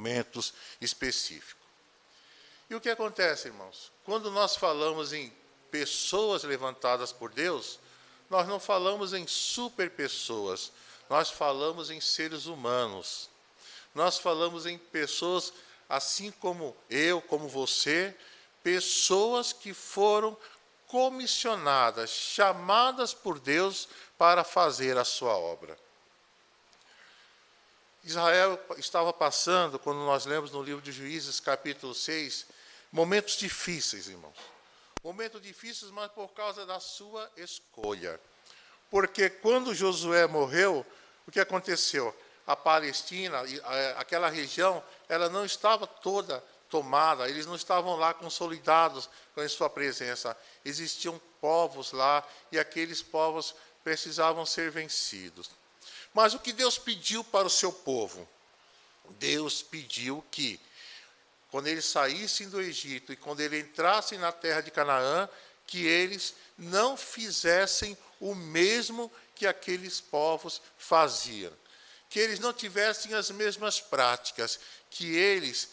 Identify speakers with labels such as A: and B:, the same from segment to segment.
A: momentos específicos. E o que acontece, irmãos? Quando nós falamos em pessoas levantadas por Deus, nós não falamos em superpessoas, nós falamos em seres humanos. Nós falamos em pessoas assim como eu, como você, pessoas que foram comissionadas, chamadas por Deus para fazer a sua obra. Israel estava passando, quando nós lemos no livro de Juízes, capítulo 6, momentos difíceis, irmãos. Momentos difíceis, mas por causa da sua escolha. Porque quando Josué morreu, o que aconteceu? A Palestina, aquela região, ela não estava toda tomada, eles não estavam lá consolidados com a sua presença. Existiam povos lá e aqueles povos precisavam ser vencidos. Mas o que Deus pediu para o seu povo? Deus pediu que, quando eles saíssem do Egito e quando eles entrassem na terra de Canaã, que eles não fizessem o mesmo que aqueles povos faziam. Que eles não tivessem as mesmas práticas, que eles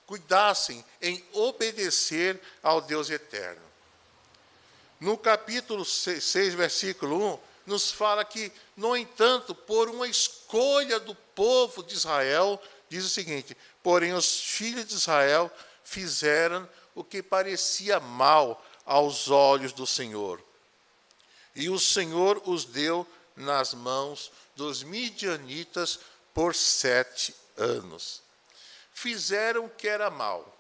A: cuidassem em obedecer ao Deus eterno. No capítulo 6, versículo 1, nos fala que, no entanto, por uma escolha do povo de Israel, diz o seguinte: porém os filhos de Israel fizeram o que parecia mal aos olhos do Senhor. E o Senhor os deu nas mãos dos midianitas por 7 anos. Fizeram o que era mal.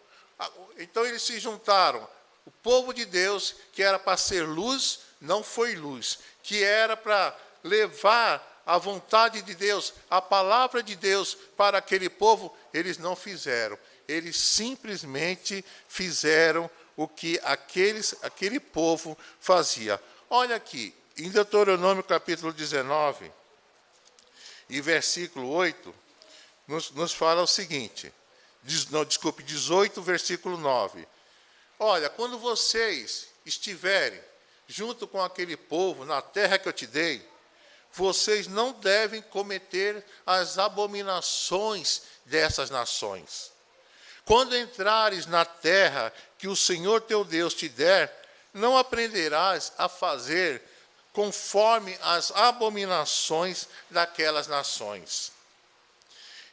A: Então eles se juntaram. O povo de Deus, que era para ser luz, não foi luz. Que era para levar a vontade de Deus, a palavra de Deus para aquele povo, eles não fizeram. Eles simplesmente fizeram o que aquele povo fazia. Olha aqui, em Deuteronômio capítulo 19, e versículo 8, nos fala o seguinte, 18, versículo 9. Olha, quando vocês estiverem junto com aquele povo na terra que eu te dei, vocês não devem cometer as abominações dessas nações. Quando entrares na terra que o Senhor teu Deus te der, não aprenderás a fazer conforme as abominações daquelas nações.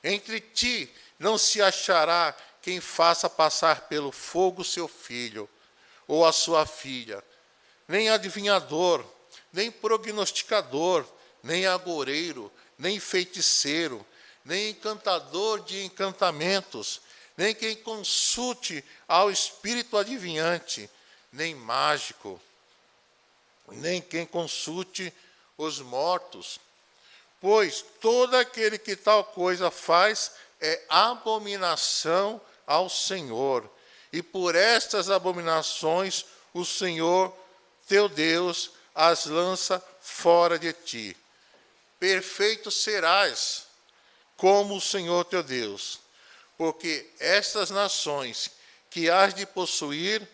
A: Entre ti não se achará quem faça passar pelo fogo seu filho ou a sua filha, nem adivinhador, nem prognosticador, nem agoureiro, nem feiticeiro, nem encantador de encantamentos, nem quem consulte ao espírito adivinhante, nem mágico, nem quem consulte os mortos. Pois todo aquele que tal coisa faz é abominação ao Senhor. E por estas abominações o Senhor teu Deus as lança fora de ti. Perfeito serás como o Senhor teu Deus, porque estas nações que hás de possuir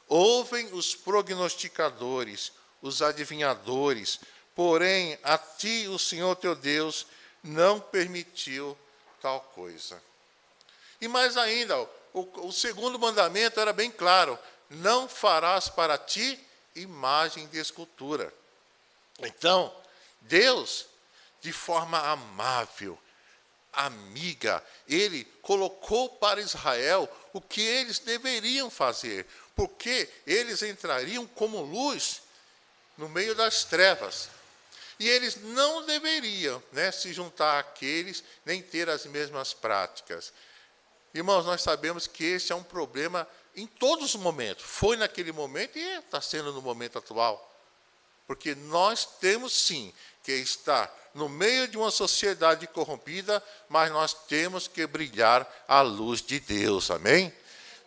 A: ouvem os prognosticadores, os adivinhadores, porém a ti o Senhor teu Deus não permitiu tal coisa. E mais ainda, o segundo mandamento era bem claro: não farás para ti imagem de escultura. Então, Deus, de forma amável, amiga, ele colocou para Israel o que eles deveriam fazer, porque eles entrariam como luz no meio das trevas. E eles não deveriam, se juntar àqueles, nem ter as mesmas práticas. Irmãos, nós sabemos que esse é um problema em todos os momentos. Foi naquele momento e está sendo no momento atual. Porque nós temos sim que estar no meio de uma sociedade corrompida, mas nós temos que brilhar a luz de Deus, amém?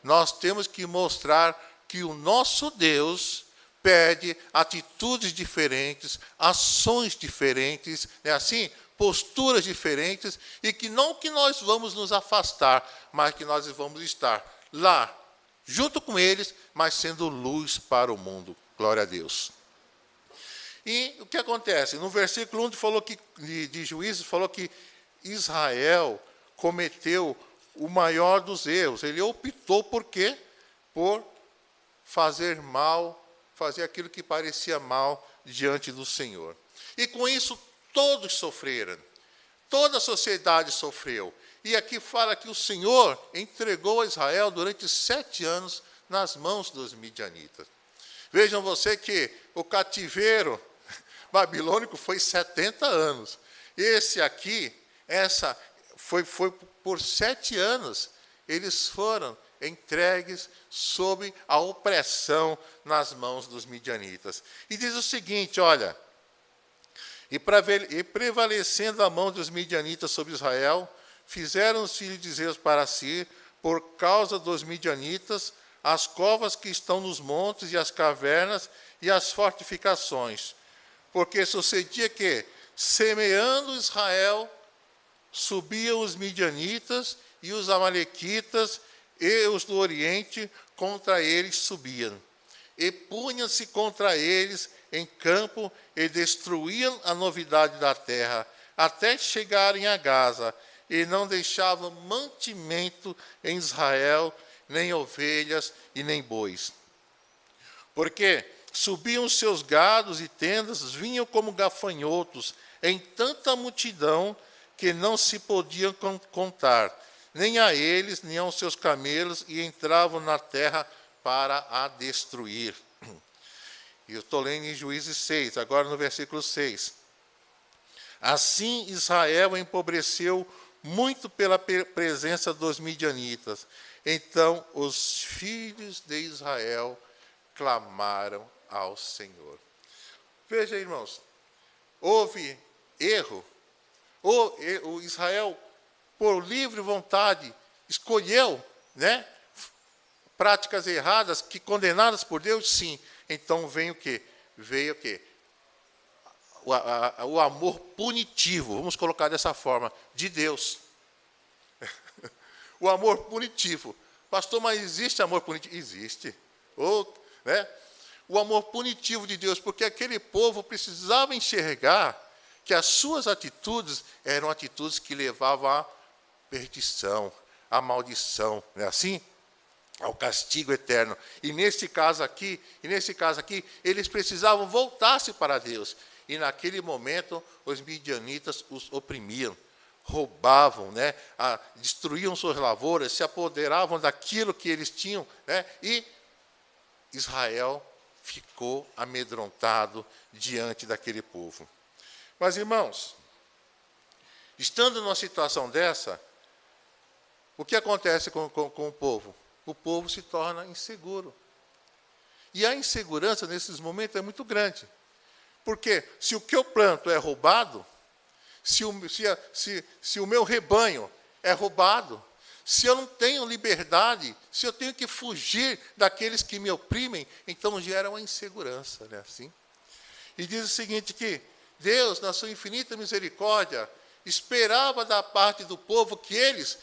A: Nós temos que mostrar que o nosso Deus pede atitudes diferentes, ações diferentes, assim, posturas diferentes, e que não que nós vamos nos afastar, mas que nós vamos estar lá, junto com eles, mas sendo luz para o mundo. Glória a Deus. E o que acontece? No versículo 1 falou que, de Juízes, falou que Israel cometeu o maior dos erros. Ele optou por quê? Por fazer mal, fazer aquilo que parecia mal diante do Senhor. E com isso todos sofreram. Toda a sociedade sofreu. E aqui fala que o Senhor entregou a Israel durante 7 anos nas mãos dos midianitas. Vejam você que o cativeiro babilônico foi 70 anos. Esse aqui, foi por 7 anos, eles foram entregues sob a opressão nas mãos dos midianitas. E diz o seguinte, olha, e prevalecendo a mão dos midianitas sobre Israel, fizeram os filhos de Zeus para si, por causa dos midianitas, as covas que estão nos montes e as cavernas e as fortificações. Porque sucedia que, semeando Israel, subiam os midianitas e os amalequitas e os do Oriente contra eles subiam. E punham-se contra eles em campo e destruíam a novidade da terra, até chegarem a Gaza, e não deixavam mantimento em Israel, nem ovelhas e nem bois. Porque subiam os seus gados e tendas, vinham como gafanhotos, em tanta multidão que não se podiam contar, nem a eles, nem aos seus camelos, e entravam na terra para a destruir. E eu estou lendo em Juízes 6, agora no versículo 6. Assim Israel empobreceu muito pela presença dos midianitas. Então os filhos de Israel clamaram ao Senhor. Veja, irmãos, houve erro. O Israel, por livre vontade, escolheu, práticas erradas que condenadas por Deus, sim. Então vem o quê? Veio o quê? O amor punitivo, vamos colocar dessa forma, de Deus. O amor punitivo. Pastor, mas existe amor punitivo? Existe. O amor punitivo de Deus, porque aquele povo precisava enxergar que as suas atitudes eram atitudes que levavam à perdição, à maldição, não é assim? Ao castigo eterno. E nesse caso aqui, eles precisavam voltar-se para Deus. E naquele momento, os midianitas os oprimiam, roubavam, destruíam suas lavouras, se apoderavam daquilo que eles tinham, e Israel ficou amedrontado diante daquele povo. Mas, irmãos, estando numa situação dessa, o que acontece com o povo? O povo se torna inseguro. E a insegurança, nesses momentos, é muito grande. Porque se o que eu planto é roubado, se o meu rebanho é roubado, se eu não tenho liberdade, se eu tenho que fugir daqueles que me oprimem, então gera uma insegurança, não é assim? E diz o seguinte, que Deus, na sua infinita misericórdia, esperava da parte do povo que eles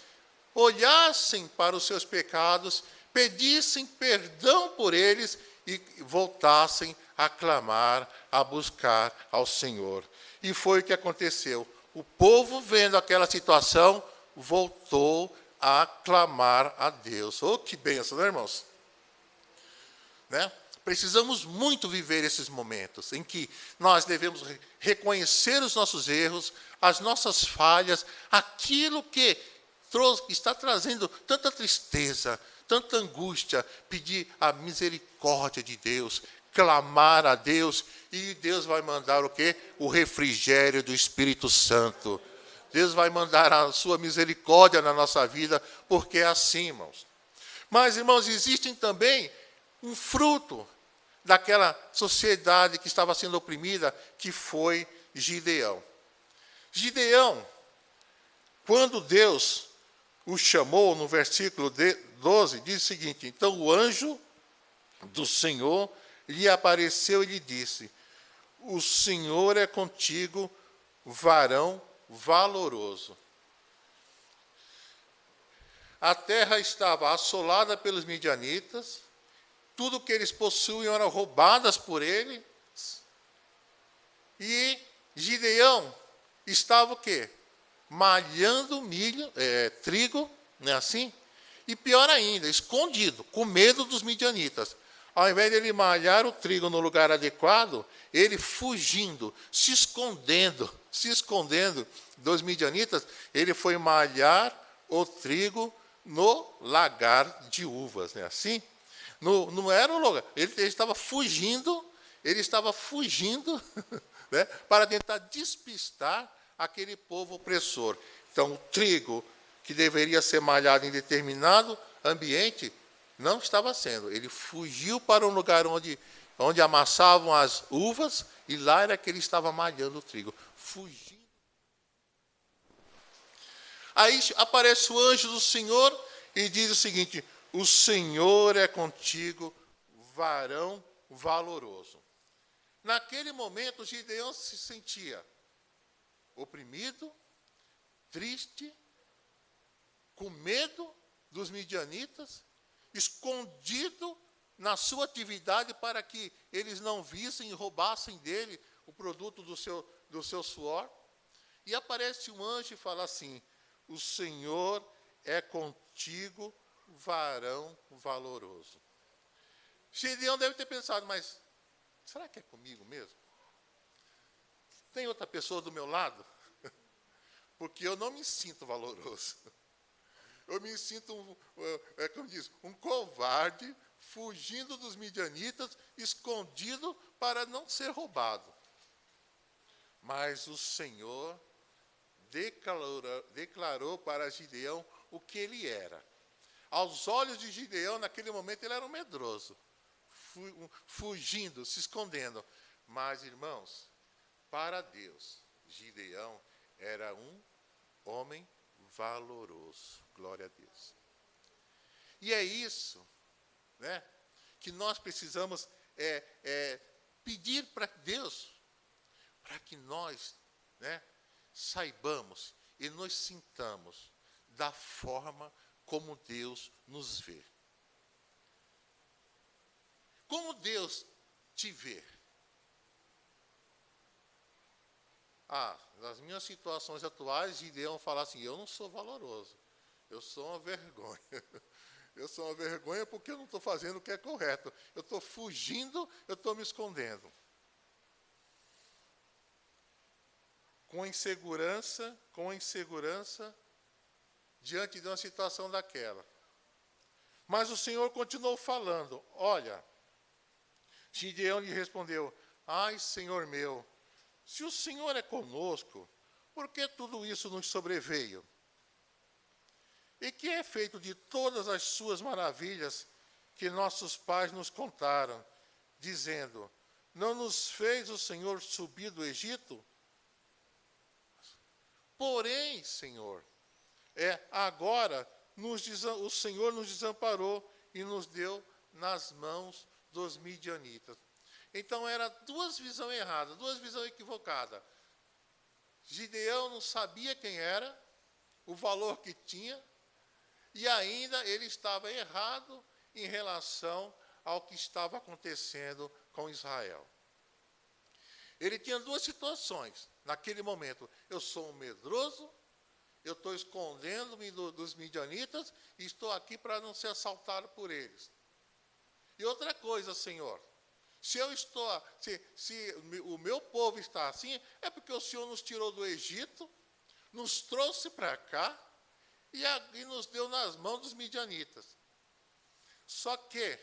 A: olhassem para os seus pecados, pedissem perdão por eles e voltassem a clamar, a buscar ao Senhor. E foi o que aconteceu. O povo, vendo aquela situação, voltou a clamar a Deus. Oh, que bênção, né, irmãos? Precisamos muito viver esses momentos em que nós devemos reconhecer os nossos erros, as nossas falhas, aquilo que está trazendo tanta tristeza, tanta angústia, pedir a misericórdia de Deus, clamar a Deus, e Deus vai mandar o quê? O refrigério do Espírito Santo. Deus vai mandar a sua misericórdia na nossa vida, porque é assim, irmãos. Mas, irmãos, existem também um fruto daquela sociedade que estava sendo oprimida, que foi Gideão. Gideão, quando Deus o chamou, no versículo 12, diz o seguinte: então o anjo do Senhor lhe apareceu e lhe disse: o Senhor é contigo, varão valoroso. A terra estava assolada pelos midianitas, tudo que eles possuíam era roubadas por ele, e Gideão estava o quê? Malhando trigo Não é assim? E pior ainda, escondido, com medo dos midianitas. Ao invés de ele malhar o trigo no lugar adequado, ele fugindo, se escondendo dos midianitas, ele foi malhar o trigo no lagar de uvas, não é assim? Não era um lugar, ele estava fugindo, né, para tentar despistar aquele povo opressor. Então, o trigo que deveria ser malhado em determinado ambiente, não estava sendo. Ele fugiu para um lugar onde amassavam as uvas, e lá era que ele estava malhando o trigo. Fugindo. Aí aparece o anjo do Senhor e diz o seguinte: o Senhor é contigo, varão valoroso. Naquele momento, Gideão se sentia oprimido, triste, com medo dos midianitas, escondido na sua atividade para que eles não vissem e roubassem dele o produto do seu suor. E aparece um anjo e fala assim: o Senhor é contigo, varão valoroso. Gideão deve ter pensado, mas será que é comigo mesmo? Tem outra pessoa do meu lado? Porque eu não me sinto valoroso. Eu me sinto, como diz, um covarde, fugindo dos midianitas, escondido para não ser roubado. Mas o Senhor declarou para Gideão o que ele era. Aos olhos de Gideão, naquele momento, ele era um medroso, fugindo, se escondendo. Mas, irmãos, para Deus, Gideão era um homem valoroso. Glória a Deus. E é isso, né, que nós precisamos pedir para Deus, para que nós, né, saibamos e nos sintamos da forma como Deus nos vê. Como Deus te vê? Nas minhas situações atuais, Gideão fala assim: eu não sou valoroso, eu sou uma vergonha. Eu sou uma vergonha porque eu não estou fazendo o que é correto. Eu estou fugindo, eu estou me escondendo. Com insegurança, diante de uma situação daquela. Mas o Senhor continuou falando: olha, Gideão lhe respondeu: ai, Senhor meu, se o Senhor é conosco, por que tudo isso nos sobreveio? E que é feito de todas as suas maravilhas que nossos pais nos contaram, dizendo: não nos fez o Senhor subir do Egito? Porém, Senhor, agora o Senhor nos desamparou e nos deu nas mãos dos midianitas. Então, era duas visões erradas, duas visões equivocadas. Gideão não sabia quem era, o valor que tinha, e ainda ele estava errado em relação ao que estava acontecendo com Israel. Ele tinha duas situações naquele momento: eu sou um medroso, eu estou escondendo-me dos midianitas e estou aqui para não ser assaltado por eles. E outra coisa, Senhor, se o meu povo está assim, é porque o Senhor nos tirou do Egito, nos trouxe para cá e nos deu nas mãos dos midianitas. Só que,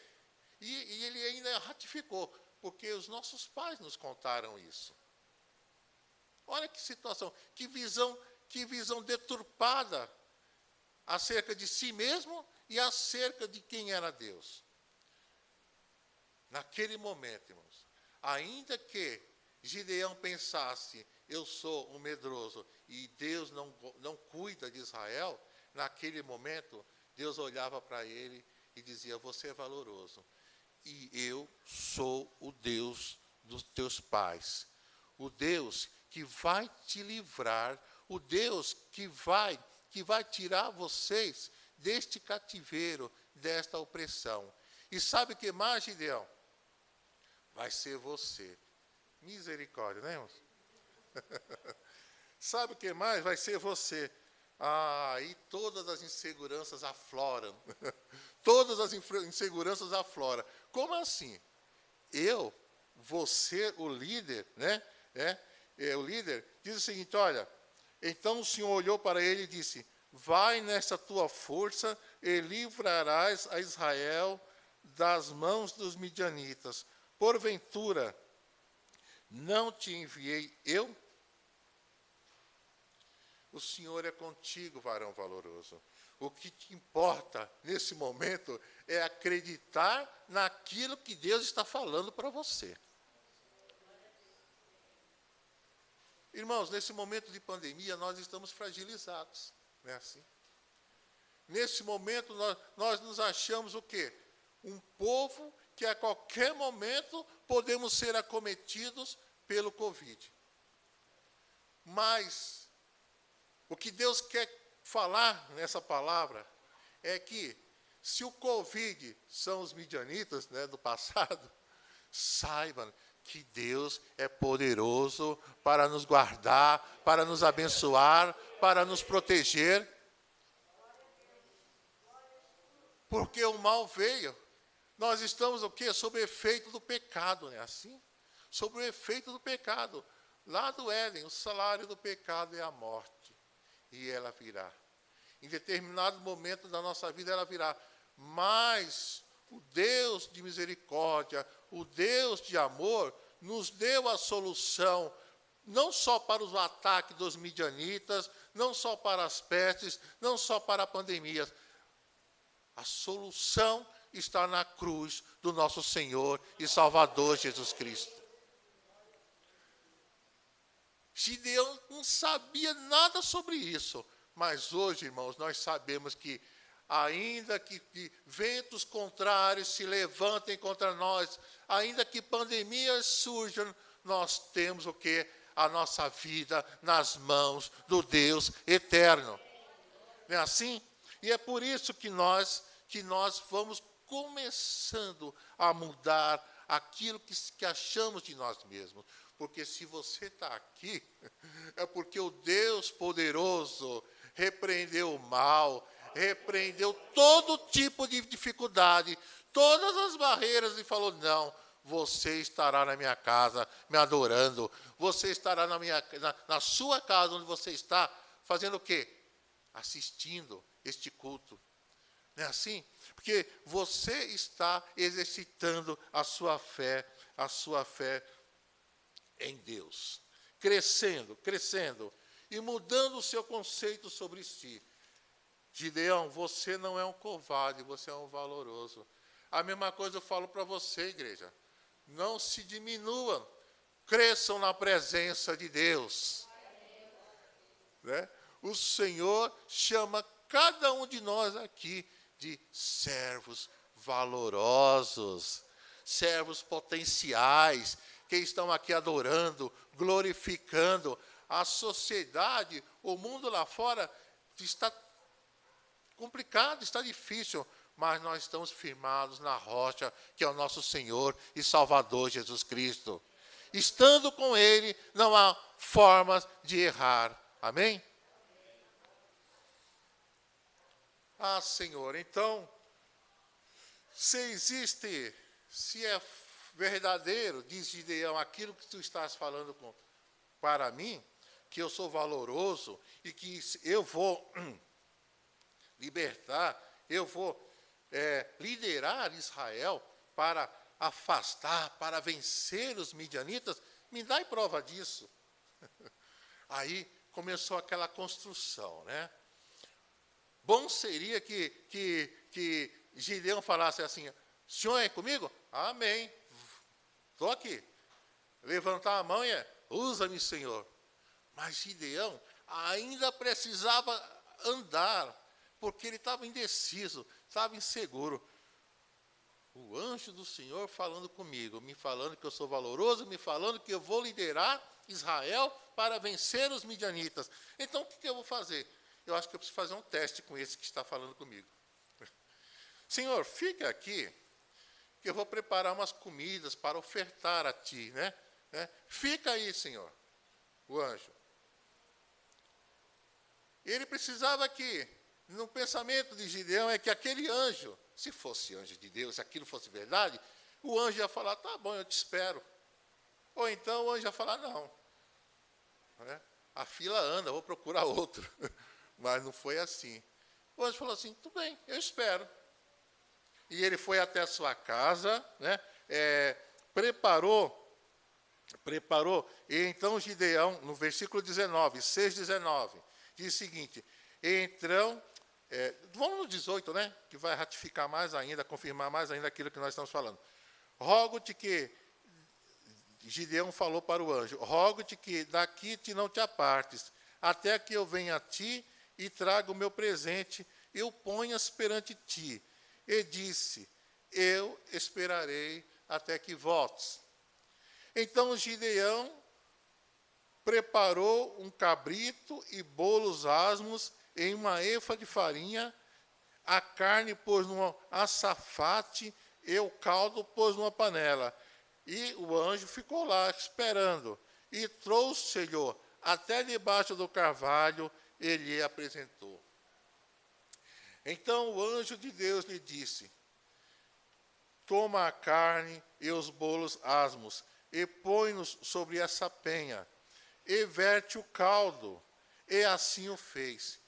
A: e ele ainda ratificou, porque os nossos pais nos contaram isso. Olha que situação, que visão deturpada acerca de si mesmo e acerca de quem era Deus. Naquele momento, irmãos, ainda que Gideão pensasse: eu sou um medroso e Deus não cuida de Israel, naquele momento, Deus olhava para ele e dizia: você é valoroso. E eu sou o Deus dos teus pais. O Deus que vai te livrar. O Deus que vai tirar vocês deste cativeiro, desta opressão. E sabe o que mais, Gideão? Vai ser você. Misericórdia, né, irmãos? Sabe o que mais? Vai ser você. aí todas as inseguranças afloram. Todas as inseguranças afloram. Como assim? Eu vou ser o líder, né? O líder diz o seguinte, olha, então o Senhor olhou para ele e disse, vai nessa tua força e livrarás a Israel das mãos dos midianitas. Porventura, não te enviei eu? O Senhor é contigo, varão valoroso. O que te importa nesse momento é acreditar naquilo que Deus está falando para você. Irmãos, nesse momento de pandemia, nós estamos fragilizados. Não é assim? Nesse momento, nós nos achamos o quê? Um povo que a qualquer momento podemos ser acometidos pelo Covid. Mas o que Deus quer falar nessa palavra é que se o Covid são os midianitas, né, do passado, saibam que Deus é poderoso para nos guardar, para nos abençoar, para nos proteger. Porque o mal veio. Nós estamos o quê? Sob o efeito do pecado, não é assim? Sob o efeito do pecado. Lá do Éden, o salário do pecado é a morte. E ela virá. Em determinado momento da nossa vida ela virá. Mas o Deus de misericórdia, o Deus de amor, nos deu a solução, não só para o ataque dos midianitas, não só para as pestes, não só para a pandemia. A solução está na cruz do nosso Senhor e Salvador Jesus Cristo. Gideão não sabia nada sobre isso, mas hoje, irmãos, nós sabemos que, ainda que ventos contrários se levantem contra nós, ainda que pandemias surjam, nós temos o quê? A nossa vida nas mãos do Deus eterno. Não é assim? E é por isso que nós vamos começando a mudar aquilo que achamos de nós mesmos. Porque se você está aqui, é porque o Deus poderoso repreendeu o mal, repreendeu todo tipo de dificuldade, todas as barreiras e falou, não, você estará na minha casa me adorando, você estará na sua casa onde você está, fazendo o quê? Assistindo este culto. Não é assim? Porque você está exercitando a sua fé em Deus, crescendo, e mudando o seu conceito sobre si. Gideão, você não é um covarde, você é um valoroso. A mesma coisa eu falo para você, igreja. Não se diminuam, cresçam na presença de Deus. Né? O Senhor chama cada um de nós aqui de servos valorosos, servos potenciais, que estão aqui adorando, glorificando. A sociedade, o mundo lá fora está complicado, está difícil, mas nós estamos firmados na rocha, que é o nosso Senhor e Salvador Jesus Cristo. Estando com Ele, não há formas de errar. Amém? Ah, Senhor, então, se é verdadeiro, diz Gideão, aquilo que tu estás falando para mim, que eu sou valoroso e que eu vou libertar, eu vou liderar Israel para afastar, para vencer os midianitas, me dá prova disso. Aí começou aquela construção, né? Bom seria que Gideão falasse assim, o senhor é comigo? Amém. Estou aqui. Levantar a mão e usa-me, Senhor. Mas Gideão ainda precisava andar, porque ele estava indeciso, estava inseguro. O anjo do Senhor falando comigo, me falando que eu sou valoroso, me falando que eu vou liderar Israel para vencer os midianitas. Então, o que eu vou fazer? Eu acho que eu preciso fazer um teste com esse que está falando comigo. Senhor, fica aqui, que eu vou preparar umas comidas para ofertar a ti, né? Fica aí, Senhor, o anjo. Ele precisava que, no pensamento de Gideão, é que aquele anjo, se fosse anjo de Deus, se aquilo fosse verdade, o anjo ia falar, tá bom, eu te espero. Ou então o anjo ia falar, não. A fila anda, vou procurar outro. Mas não foi assim. O anjo falou assim, tudo bem, eu espero. E ele foi até a sua casa, preparou, e então Gideão, no versículo 19, 6:19, diz o seguinte, então, vamos no 18, que vai ratificar mais ainda, confirmar mais ainda aquilo que nós estamos falando. Rogo-te que, Gideão falou para o anjo, rogo-te que daqui te não te apartes, até que eu venha a ti e traga o meu presente, e o ponhas perante ti. E disse, eu esperarei até que voltes. Então Gideão preparou um cabrito e bolos asmos em uma efa de farinha, a carne pôs num açafate e o caldo pôs numa panela. E o anjo ficou lá esperando, e trouxe-lhe até debaixo do carvalho, e lhe apresentou. Então o anjo de Deus lhe disse, toma a carne e os bolos asmos, e põe-nos sobre essa penha, e verte o caldo. E assim o fez.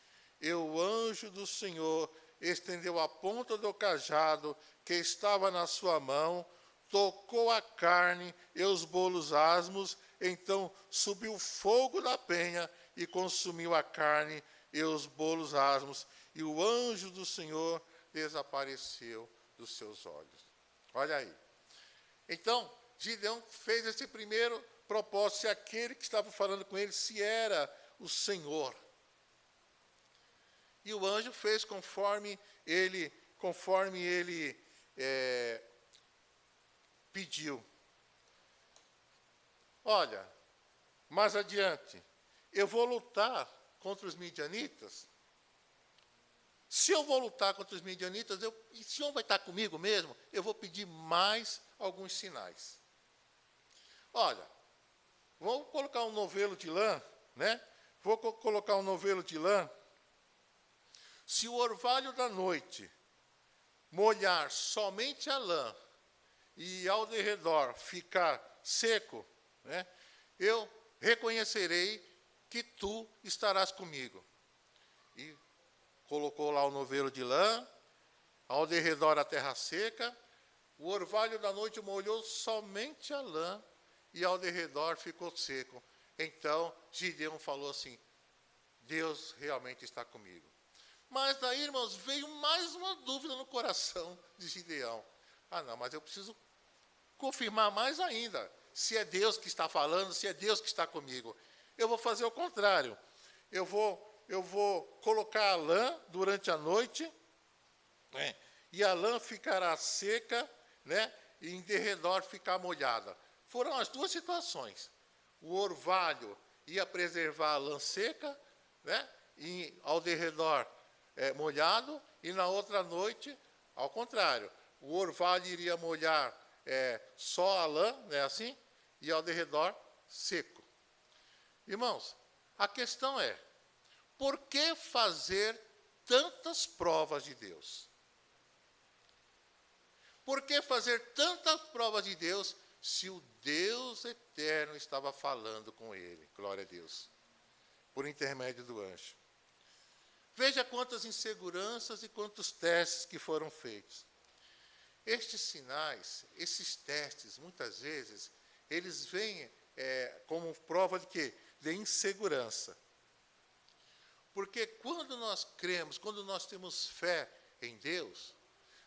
A: E o anjo do Senhor estendeu a ponta do cajado que estava na sua mão, tocou a carne e os bolos asmos, então subiu fogo da penha e consumiu a carne e os bolos asmos, e o anjo do Senhor desapareceu dos seus olhos. Olha aí. Então, Gideão fez esse primeiro propósito, se aquele que estava falando com ele, se era o Senhor. E o anjo fez conforme ele pediu. Olha, mais adiante, eu vou lutar contra os midianitas. Se eu vou lutar contra os midianitas, e o Senhor vai estar comigo mesmo, eu vou pedir mais alguns sinais. Olha, vou colocar um novelo de lã, Vou colocar um novelo de lã. Se o orvalho da noite molhar somente a lã e ao derredor ficar seco, eu reconhecerei que tu estarás comigo. E colocou lá o novelo de lã, ao derredor a terra seca, o orvalho da noite molhou somente a lã e ao derredor ficou seco. Então Gideão falou assim, Deus realmente está comigo. Mas daí, irmãos, veio mais uma dúvida no coração de Gideão. Não, mas eu preciso confirmar mais ainda, se é Deus que está falando, se é Deus que está comigo. Eu vou fazer o contrário. Eu vou colocar a lã durante a noite, e a lã ficará seca, e em derredor ficar molhada. Foram as duas situações. O orvalho ia preservar a lã seca, e ao derredor molhado, e na outra noite, ao contrário, o orvalho iria molhar só a lã, assim, e ao derredor seco. Irmãos, a questão é, por que fazer tantas provas de Deus? Por que fazer tantas provas de Deus se o Deus eterno estava falando com ele? Glória a Deus. Por intermédio do anjo. Veja quantas inseguranças e quantos testes que foram feitos. Estes sinais, esses testes, muitas vezes, eles vêm como prova de quê? De insegurança. Porque quando nós cremos, quando nós temos fé em Deus,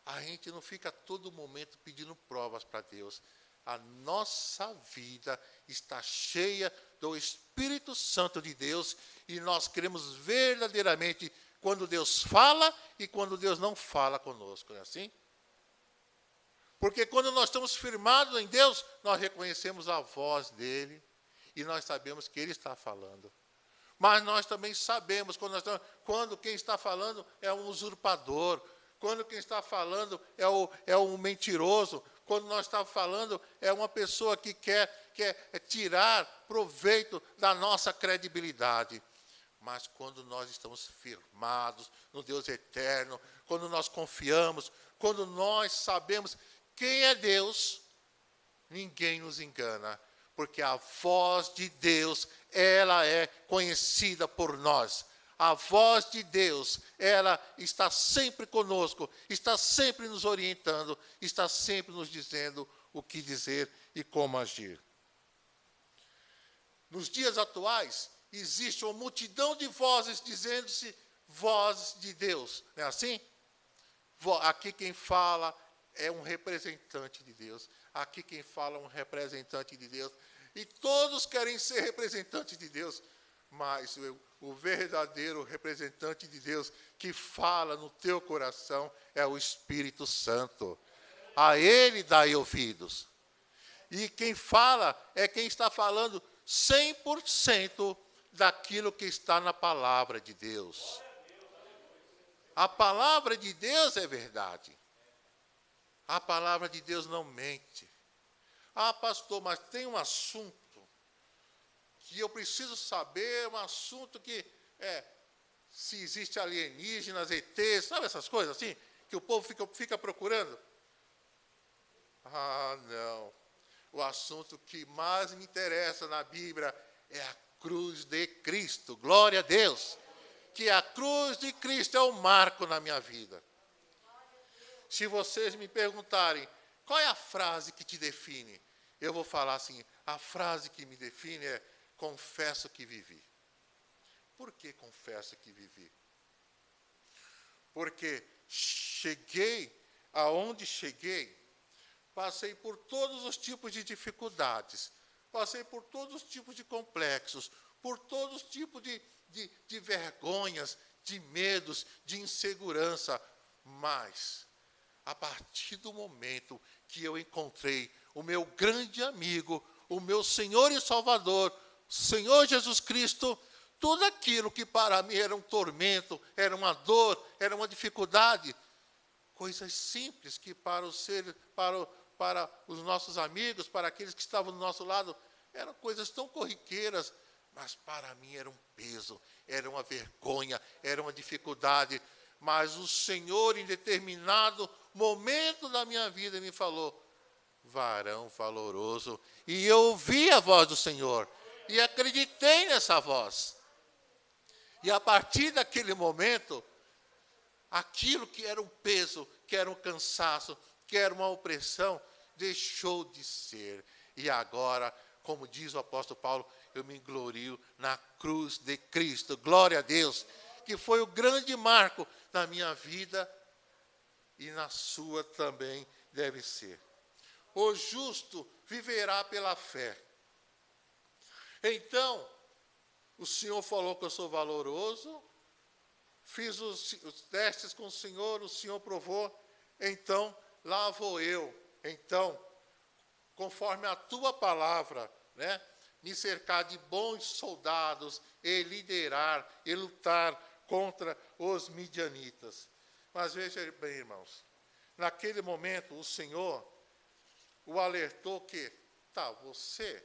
A: a gente não fica a todo momento pedindo provas para Deus. A nossa vida está cheia do Espírito Santo de Deus e nós cremos verdadeiramente quando Deus fala e quando Deus não fala conosco, não é assim? Porque quando nós estamos firmados em Deus, nós reconhecemos a voz dEle e nós sabemos que Ele está falando. Mas nós também sabemos quando quem está falando é um usurpador, quando quem está falando é um mentiroso, quando nós estamos falando é uma pessoa que quer tirar proveito da nossa credibilidade. Mas quando nós estamos firmados no Deus eterno, quando nós confiamos, quando nós sabemos quem é Deus, ninguém nos engana, porque a voz de Deus, ela é conhecida por nós. A voz de Deus, ela está sempre conosco, está sempre nos orientando, está sempre nos dizendo o que dizer e como agir. Nos dias atuais, existe uma multidão de vozes dizendo-se vozes de Deus. Não é assim? Aqui quem fala é um representante de Deus. Aqui quem fala é um representante de Deus. E todos querem ser representantes de Deus. Mas o verdadeiro representante de Deus que fala no teu coração é o Espírito Santo. A Ele dai ouvidos. E quem fala é quem está falando 100% daquilo que está na palavra de Deus. A palavra de Deus é verdade. A palavra de Deus não mente. Ah, pastor, mas tem um assunto que eu preciso saber, um assunto que se existe alienígenas, ETs, sabe essas coisas assim, que o povo fica procurando? Ah, não. O assunto que mais me interessa na Bíblia é a cruz de Cristo. Glória a Deus. Que a cruz de Cristo é um marco na minha vida. Se vocês me perguntarem, qual é a frase que te define? Eu vou falar assim, a frase que me define é, confesso que vivi. Por que confesso que vivi? Porque cheguei aonde cheguei, passei por todos os tipos de dificuldades, passei por todos os tipos de complexos, por todos os tipos de vergonhas, de medos, de insegurança. Mas, a partir do momento que eu encontrei o meu grande amigo, o meu Senhor e Salvador, Senhor Jesus Cristo, tudo aquilo que para mim era um tormento, era uma dor, era uma dificuldade, coisas simples que para os nossos amigos, para aqueles que estavam do nosso lado, eram coisas tão corriqueiras, mas para mim era um peso, era uma vergonha, era uma dificuldade. Mas o Senhor, em determinado momento da minha vida, me falou, varão valoroso. E eu ouvi a voz do Senhor e acreditei nessa voz. E a partir daquele momento, aquilo que era um peso, que era um cansaço, que era uma opressão, deixou de ser. E agora, como diz o apóstolo Paulo, eu me glorio na cruz de Cristo. Glória a Deus, que foi o grande marco na minha vida e na sua também deve ser. O justo viverá pela fé. Então, o Senhor falou que eu sou valoroso, fiz os testes com o Senhor provou, então lá vou eu. Então, conforme a tua palavra, né, me cercar de bons soldados e liderar e lutar contra os midianitas. Mas veja bem, irmãos, naquele momento o Senhor o alertou que, você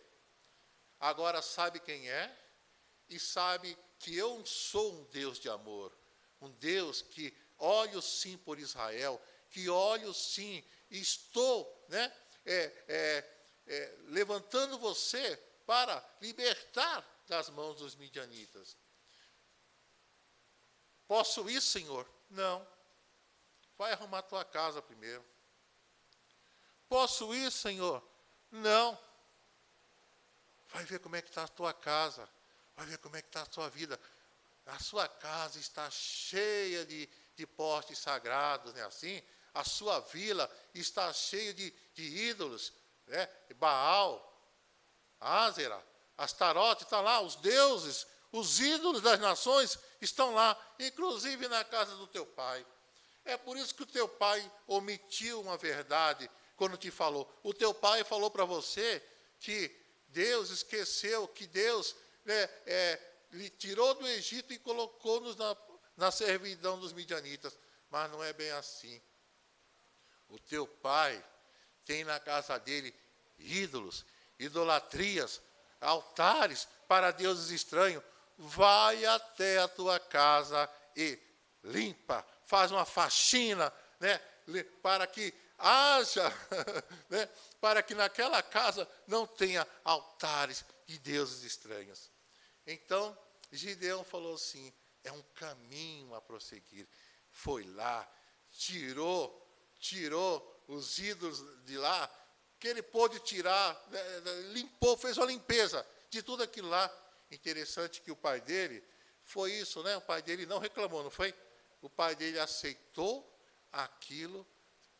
A: agora sabe quem é e sabe que eu sou um Deus de amor, um Deus que olho sim por Israel, que olho sim, estou levantando você para libertar das mãos dos midianitas. Posso ir, Senhor? Não. Vai arrumar tua casa primeiro. Posso ir, Senhor? Não. Vai ver como é que está a tua casa. Vai ver como é que está a tua vida. A sua casa está cheia de postes sagrados, não é assim? A sua vila está cheia de ídolos, né? Baal, Ázera, Astarote, está lá, os deuses, os ídolos das nações estão lá, inclusive na casa do teu pai. É por isso que o teu pai omitiu uma verdade quando te falou. O teu pai falou para você que Deus esqueceu, que Deus lhe tirou do Egito e colocou-nos na servidão dos midianitas. Mas não é bem assim. O teu pai tem na casa dele ídolos, idolatrias, altares para deuses estranhos. vai até a tua casa e limpa, faz uma faxina, né, para que haja, né, para que naquela casa não tenha altares de deuses estranhos. Então, Gideão falou assim, é um caminho a prosseguir. Foi lá, tirou os ídolos de lá, que ele pôde tirar, limpou, fez uma limpeza de tudo aquilo lá. Interessante que o pai dele, foi isso, né? O pai dele não reclamou, não foi? O pai dele aceitou aquilo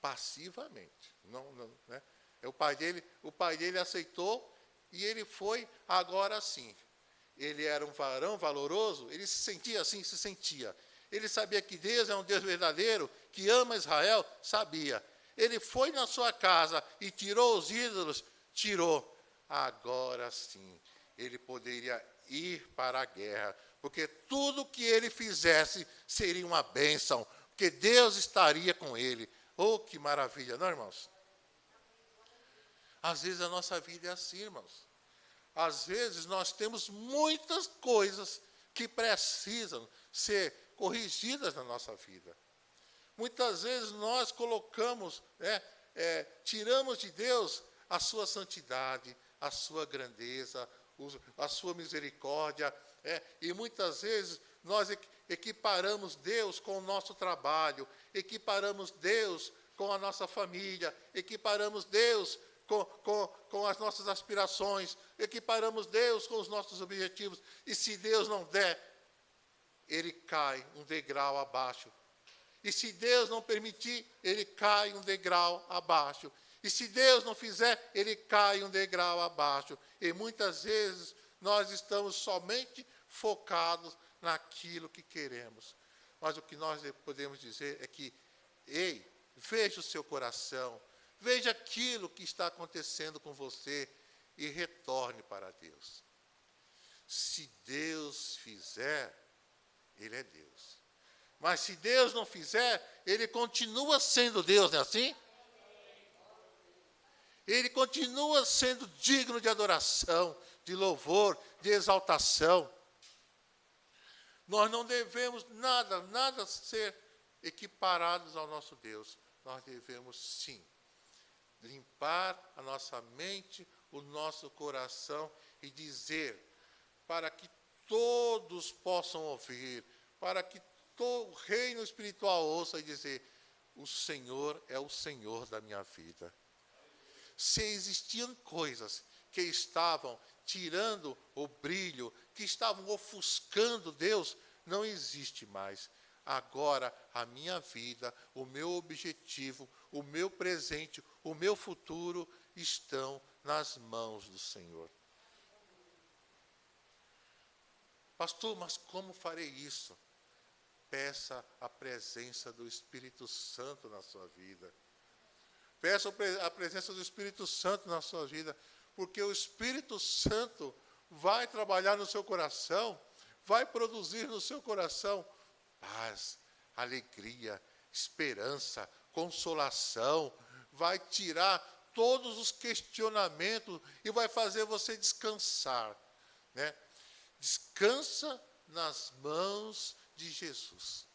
A: passivamente. Não, né? O pai dele aceitou e ele foi agora sim. Ele era um varão valoroso, ele se sentia assim, se sentia. Ele sabia que Deus é um Deus verdadeiro, que ama Israel, sabia. Ele foi na sua casa e tirou os ídolos, tirou. Agora sim, ele poderia ir para a guerra, porque tudo que ele fizesse seria uma bênção, porque Deus estaria com ele. Oh, que maravilha, não, irmãos? Às vezes a nossa vida é assim, irmãos. Às vezes nós temos muitas coisas que precisam ser corrigidas na nossa vida. Muitas vezes nós colocamos, tiramos de Deus a sua santidade, a sua grandeza, a sua misericórdia, e muitas vezes nós equiparamos Deus com o nosso trabalho, equiparamos Deus com a nossa família, equiparamos Deus com as nossas aspirações, equiparamos Deus com os nossos objetivos, e se Deus não der, ele cai um degrau abaixo. E se Deus não permitir, ele cai um degrau abaixo. E se Deus não fizer, ele cai um degrau abaixo. E muitas vezes nós estamos somente focados naquilo que queremos. Mas o que nós podemos dizer é que, ei, veja o seu coração, veja aquilo que está acontecendo com você e retorne para Deus. Se Deus fizer, ele é Deus. Mas se Deus não fizer, ele continua sendo Deus, não é assim? Ele continua sendo digno de adoração, de louvor, de exaltação. Nós não devemos nada ser equiparados ao nosso Deus. Nós devemos, sim, limpar a nossa mente, o nosso coração e dizer, para que todos possam ouvir, para que o reino espiritual ouça e dizer, o Senhor é o Senhor da minha vida. Se existiam coisas que estavam tirando o brilho, que estavam ofuscando Deus, não existe mais. Agora, a minha vida, o meu objetivo, o meu presente, o meu futuro estão nas mãos do Senhor. Pastor, mas como farei isso? Peça a presença do Espírito Santo na sua vida. Peça a presença do Espírito Santo na sua vida, porque o Espírito Santo vai trabalhar no seu coração, vai produzir no seu coração paz, alegria, esperança, consolação, vai tirar todos os questionamentos e vai fazer você descansar, né? Descansa nas mãos de Jesus.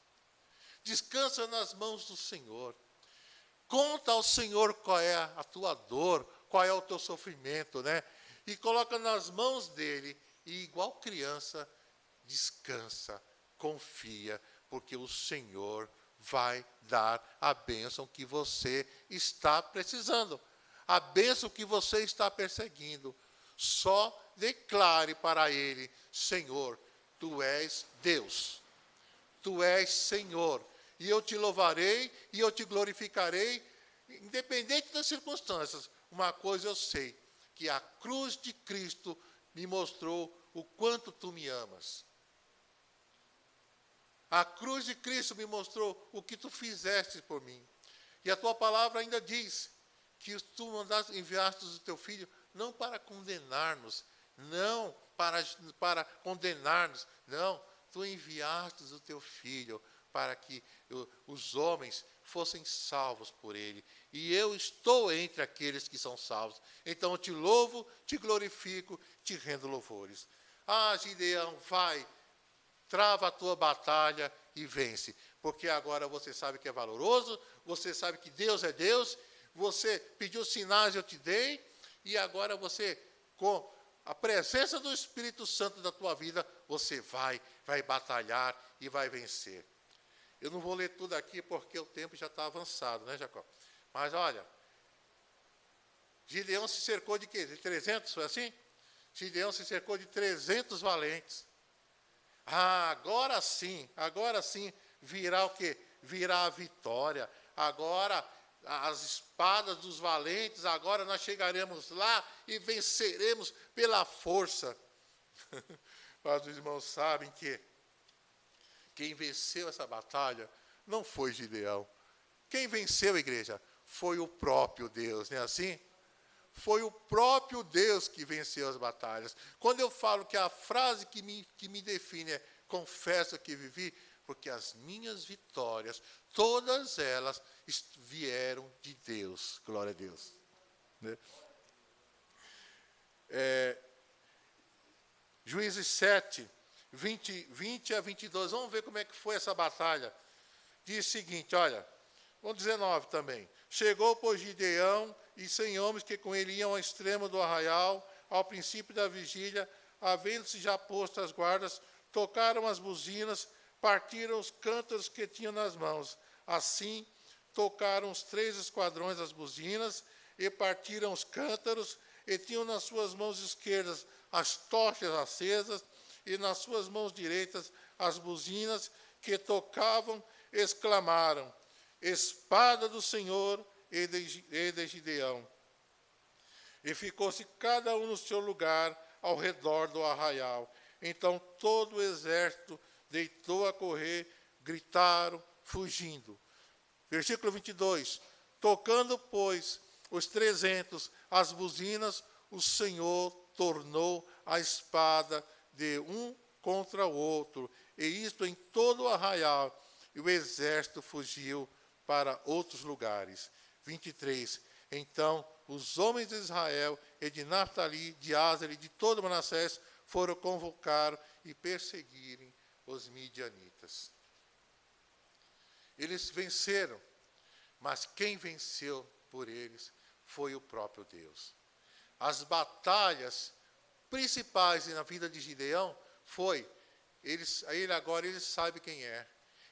A: Descansa nas mãos do Senhor. Conta ao Senhor qual é a tua dor, qual é o teu sofrimento, né? E coloca nas mãos dele e, igual criança, descansa, confia, porque o Senhor vai dar a bênção que você está precisando, a bênção que você está perseguindo. Só declare para ele, Senhor, tu és Deus, tu és Senhor, e eu te louvarei e eu te glorificarei, independente das circunstâncias. Uma coisa eu sei, que a cruz de Cristo me mostrou o quanto tu me amas. A cruz de Cristo me mostrou o que tu fizeste por mim. E a tua palavra ainda diz que tu enviaste o teu Filho não para condenar-nos, não para condenar-nos, não. Tu enviaste o teu Filho para que os homens fossem salvos por ele. E eu estou entre aqueles que são salvos. Então eu te louvo, te glorifico, te rendo louvores. Ah, Gideão, vai, trava a tua batalha e vence. Porque agora você sabe que é valoroso, você sabe que Deus é Deus, você pediu sinais, eu te dei, e agora você, com a presença do Espírito Santo da tua vida, você vai batalhar e vai vencer. Eu não vou ler tudo aqui porque o tempo já está avançado, né, Jacó? Mas olha, Gideão se cercou de quê? De 300, foi assim? Gideão se cercou de 300 valentes. Agora sim virá o quê? Virá a vitória. Agora, as espadas dos valentes, agora nós chegaremos lá e venceremos pela força. Mas os irmãos sabem que quem venceu essa batalha não foi Gideão. Quem venceu, igreja, foi o próprio Deus, não é assim? Foi o próprio Deus que venceu as batalhas. Quando eu falo que a frase que me define é confesso que vivi, porque as minhas vitórias, todas elas vieram de Deus. Glória a Deus. Né? Juízes 7, 20 a 22. Vamos ver como é que foi essa batalha. Diz o seguinte, olha, vamos 19 também. Chegou, pois, Gideão e 100 homens que com ele iam ao extremo do arraial, ao princípio da vigília, havendo-se já posto as guardas, tocaram as buzinas, partiram os cântaros que tinham nas mãos. Assim, tocaram os 3 esquadrões as buzinas, e partiram os cântaros, e tinham nas suas mãos esquerdas as tochas acesas, e nas suas mãos direitas as buzinas que tocavam, exclamaram, espada do Senhor e de Gideão. E ficou-se cada um no seu lugar ao redor do arraial. Então todo o exército deitou a correr, gritaram, fugindo. Versículo 22. Tocando, pois, os 300 as buzinas, o Senhor tornou a espada de um contra o outro, e isto em todo o arraial, e o exército fugiu para outros lugares. 23. Então os homens de Israel e de Naftali, de Aser e de todo Manassés foram convocar e perseguirem os midianitas. Eles venceram, mas quem venceu por eles foi o próprio Deus. As batalhas principais na vida de Gideão foi, ele agora sabe quem é.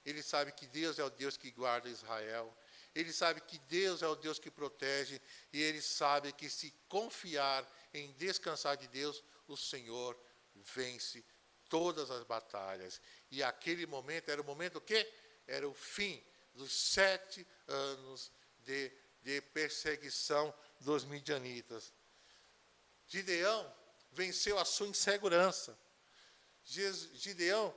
A: Ele sabe que Deus é o Deus que guarda Israel. Ele sabe que Deus é o Deus que protege. E ele sabe que se confiar em descansar de Deus, o Senhor vence todas as batalhas. E aquele momento era o momento o quê? Era o fim dos 7 anos de perseguição dos midianitas. Gideão venceu a sua insegurança. Gideão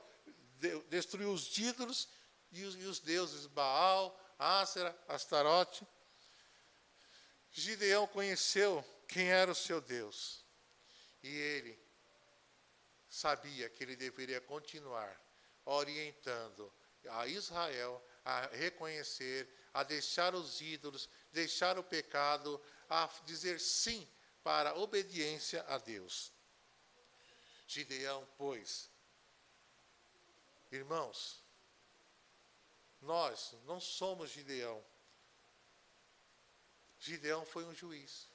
A: destruiu os ídolos e os deuses Baal, Ácera, Astarote. Gideão conheceu quem era o seu Deus. E ele sabia que ele deveria continuar orientando a Israel a reconhecer, a deixar os ídolos, deixar o pecado, a dizer sim para a obediência a Deus. Gideão, pois, irmãos, nós não somos Gideão. Gideão foi um juiz.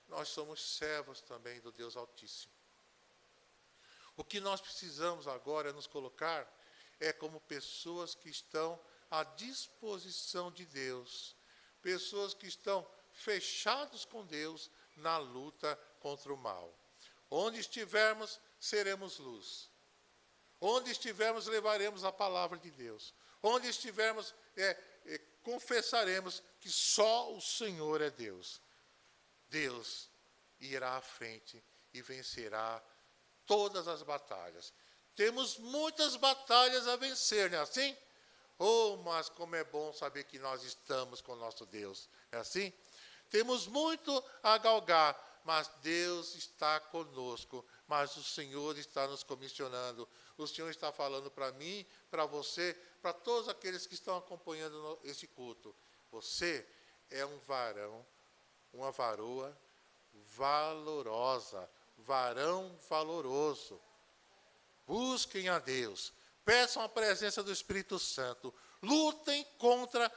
A: Nós somos servos também do Deus Altíssimo. O que nós precisamos agora é nos colocar como pessoas que estão à disposição de Deus. Pessoas que estão fechados com Deus na luta contra o mal. Onde estivermos, seremos luz. Onde estivermos, levaremos a palavra de Deus. Onde estivermos, confessaremos que só o Senhor é Deus. Deus irá à frente e vencerá todas as batalhas. Temos muitas batalhas a vencer, não é assim? Oh, mas como é bom saber que nós estamos com o nosso Deus. É assim? Temos muito a galgar, mas Deus está conosco. Mas o Senhor está nos comissionando. O Senhor está falando para mim, para você, para todos aqueles que estão acompanhando esse culto. Você é um varão, uma varoa valorosa, varão valoroso. Busquem a Deus, Peçam a presença do Espírito Santo. Lutem contra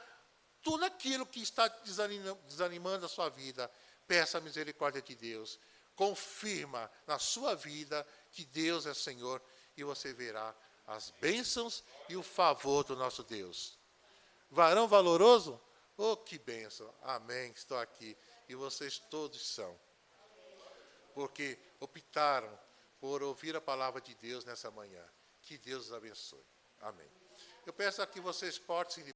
A: tudo aquilo que está desanimando a sua vida. Peça a misericórdia de Deus. Confirma na sua vida que Deus é Senhor e você verá as bênçãos e o favor do nosso Deus. Varão valoroso? Oh, que bênção. Amém. Estou aqui. E vocês todos são. Porque optaram por ouvir a palavra de Deus nessa manhã. Que Deus os abençoe. Amém. Eu peço a que vocês portem